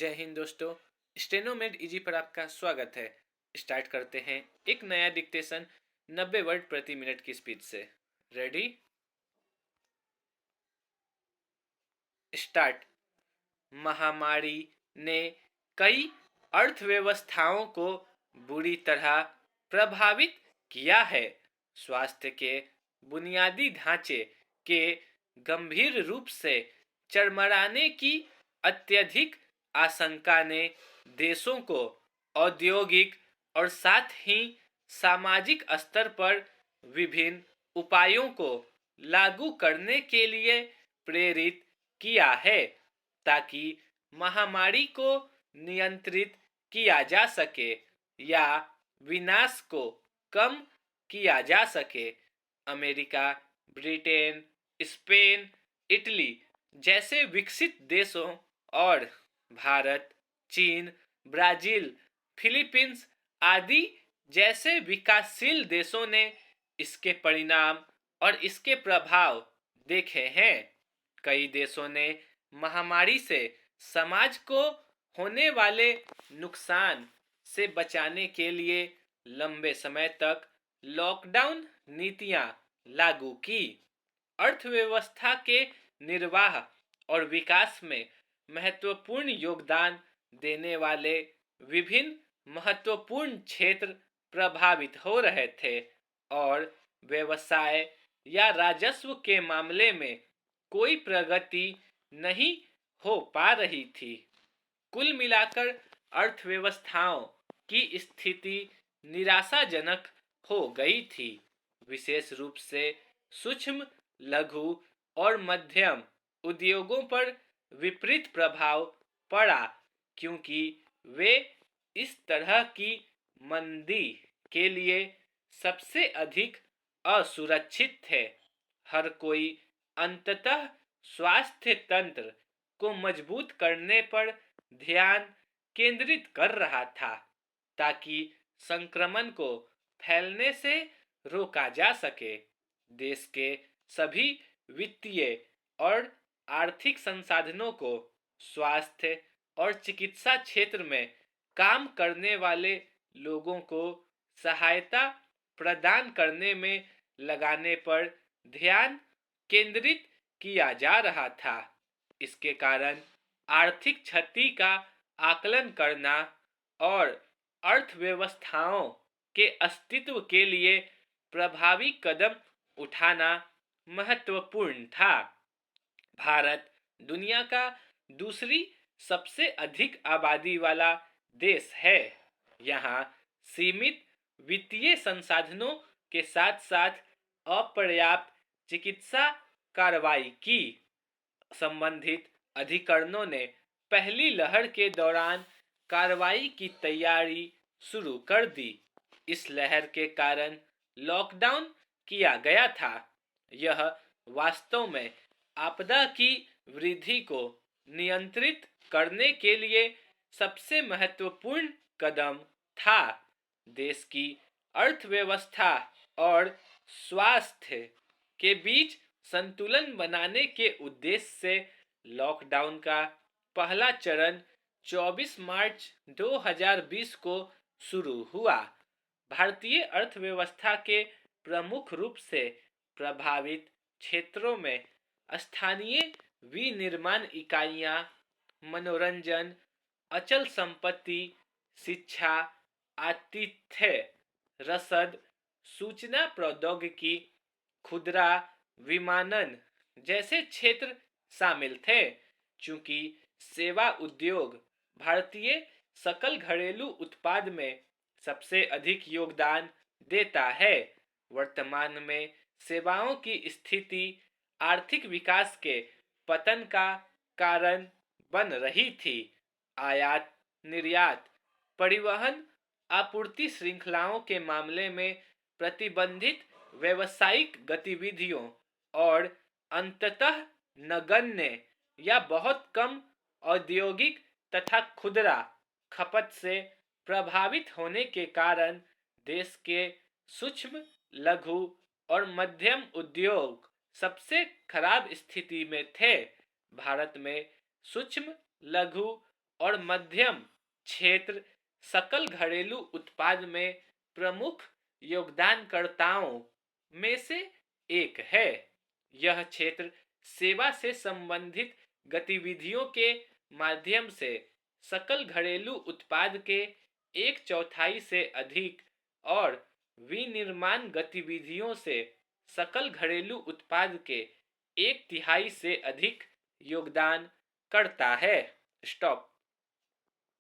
जय हिंद दोस्तों। स्टेनोमेड इजी पर आपका स्वागत है। स्टार्ट करते हैं एक नया डिक्टेशन 90 वर्ड प्रति मिनट की स्पीड से। Ready, start. महामारी ने कई अर्थव्यवस्थाओं को बुरी तरह प्रभावित किया है। स्वास्थ्य के बुनियादी ढांचे के गंभीर रूप से चरमराने की अत्यधिक आशंका ने देशों को औद्योगिक और साथ ही सामाजिक स्तर पर विभिन्न उपायों को लागू करने के लिए प्रेरित किया है ताकि महामारी को नियंत्रित किया जा सके या विनाश को कम किया जा सके। अमेरिका, ब्रिटेन, स्पेन, इटली जैसे विकसित देशों और भारत, चीन, ब्राजील, फिलीपींस आदि जैसे विकासशील देशों ने इसके परिणाम और इसके प्रभाव देखे हैं। कई देशों ने महामारी से समाज को होने वाले नुकसान से बचाने के लिए लंबे समय तक लॉकडाउन नीतियां लागू की। अर्थव्यवस्था के निर्वाह और विकास में महत्वपूर्ण योगदान देने वाले विभिन्न महत्वपूर्ण क्षेत्र प्रभावित हो रहे थे और व्यवसाय या राजस्व के मामले में कोई प्रगति नहीं हो पा रही थी। कुल मिलाकर अर्थव्यवस्थाओं की स्थिति निराशाजनक हो गई थी। विशेष रूप से सूक्ष्म, लघु और मध्यम उद्योगों पर विपरीत प्रभाव पड़ा क्योंकि वे इस तरह की मंदी के लिए सबसे अधिक असुरक्षित थे। हर कोई अंततः स्वास्थ्य तंत्र को मजबूत करने पर ध्यान केंद्रित कर रहा था ताकि संक्रमण को फैलने से रोका जा सके। देश के सभी वित्तीय और आर्थिक संसाधनों को स्वास्थ्य और चिकित्सा क्षेत्र में काम करने वाले लोगों को सहायता प्रदान करने में लगाने पर ध्यान केंद्रित किया जा रहा था। इसके कारण आर्थिक क्षति का आकलन करना और अर्थव्यवस्थाओं के अस्तित्व के लिए प्रभावी कदम उठाना महत्वपूर्ण था। भारत दुनिया का दूसरी सबसे अधिक आबादी वाला देश है। यहाँ सीमित वित्तीय संसाधनों के साथ साथ अपर्याप्त चिकित्सा कार्रवाई की। संबंधित अधिकरणों ने पहली लहर के दौरान कार्रवाई की तैयारी शुरू कर दी। इस लहर के कारण लॉकडाउन किया गया था। यह वास्तव में आपदा की वृद्धि को नियंत्रित करने के लिए सबसे महत्वपूर्ण कदम था। देश की अर्थव्यवस्था और स्वास्थ्य के बीच संतुलन बनाने के उद्देश्य से लॉकडाउन का पहला चरण 24 मार्च 2020 को शुरू हुआ। भारतीय अर्थव्यवस्था के प्रमुख रूप से प्रभावित क्षेत्रों में स्थानीय विनिर्माण इकाइयां, मनोरंजन, अचल संपत्ति, शिक्षा, आतिथ्य, रसद, सूचना प्रौद्योगिकी, खुदरा विमानन जैसे क्षेत्र शामिल थे। चूंकि सेवा उद्योग भारतीय सकल घरेलू उत्पाद में सबसे अधिक योगदान देता है, वर्तमान में सेवाओं की स्थिति आर्थिक विकास के पतन का कारण बन रही थी। आयात निर्यात, परिवहन, आपूर्ति श्रृंखलाओं के मामले में प्रतिबंधित व्यावसायिक गतिविधियों और अंततः नगण्य या बहुत कम औद्योगिक तथा खुदरा खपत से प्रभावित होने के कारण देश के सूक्ष्म, लघु और मध्यम उद्योग सबसे खराब स्थिति में थे। भारत में सूक्ष्म, लघु और मध्यम क्षेत्र सकल घरेलू उत्पाद में प्रमुख योगदानकर्ताओं में से एक है। यह क्षेत्र सेवा से संबंधित गतिविधियों के माध्यम से सकल घरेलू उत्पाद के एक चौथाई से अधिक और विनिर्माण गतिविधियों से सकल घरेलू उत्पाद के एक तिहाई से अधिक योगदान करता है। स्टॉप।